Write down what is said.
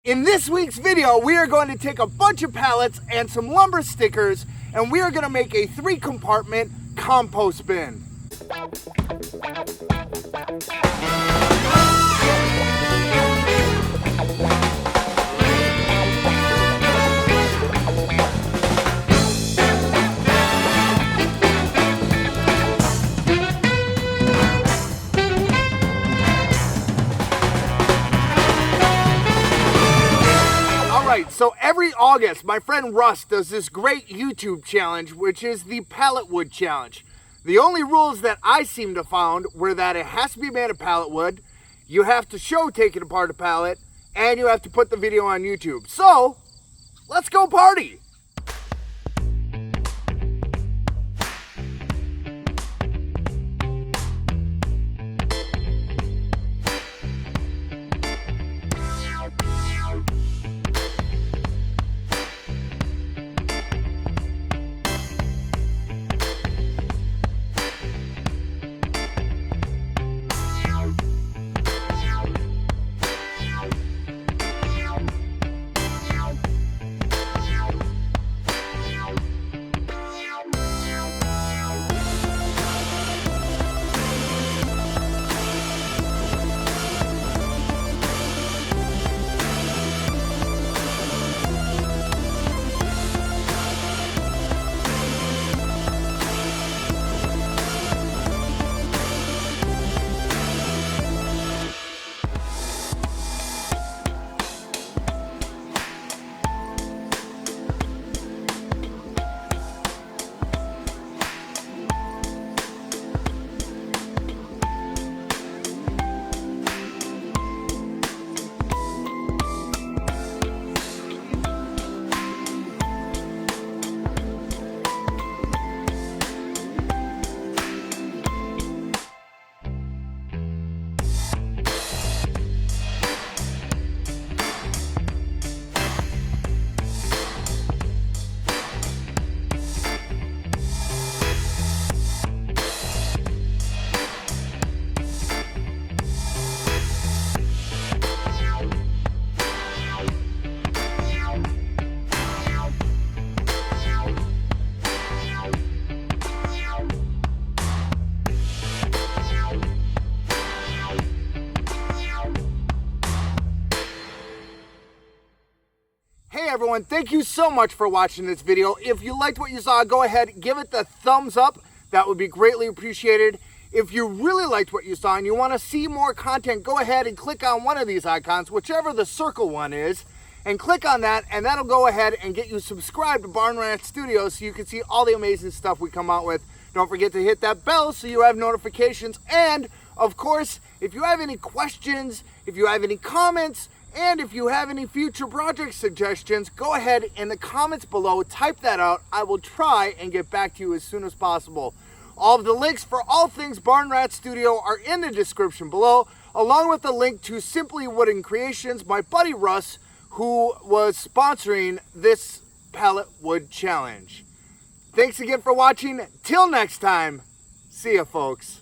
In this week's video, we are going to take a bunch of pallets and some lumber stickers, and we are going to make a 3-compartment compost bin. So every August, my friend Russ does this great YouTube challenge, which is the Pallet Wood challenge. The only rules that I seem to found were that it has to be made of pallet wood, you have to show taking apart a pallet, and you have to put the video on YouTube. So, let's go party! Hey everyone, thank you so much for watching this video. If you liked what you saw, go ahead, give it the thumbs up. That would be greatly appreciated. If you really liked what you saw and you want to see more content, go ahead and click on one of these icons, whichever the circle one is, and click on that, and that'll go ahead and get you subscribed to Barn Ranch Studios so you can see all the amazing stuff we come out with. Don't forget to hit that bell so you have notifications. And of course, if you have any questions, if you have any comments, and if you have any future project suggestions, go ahead in the comments below, type that out. I will try and get back to you as soon as possible. All of the links for all things Barn Rat Studio are in the description below, along with a link to Simply Wooden Creations, my buddy Russ, who was sponsoring this Pallet Wood challenge. Thanks again for watching. Till next time, see ya folks.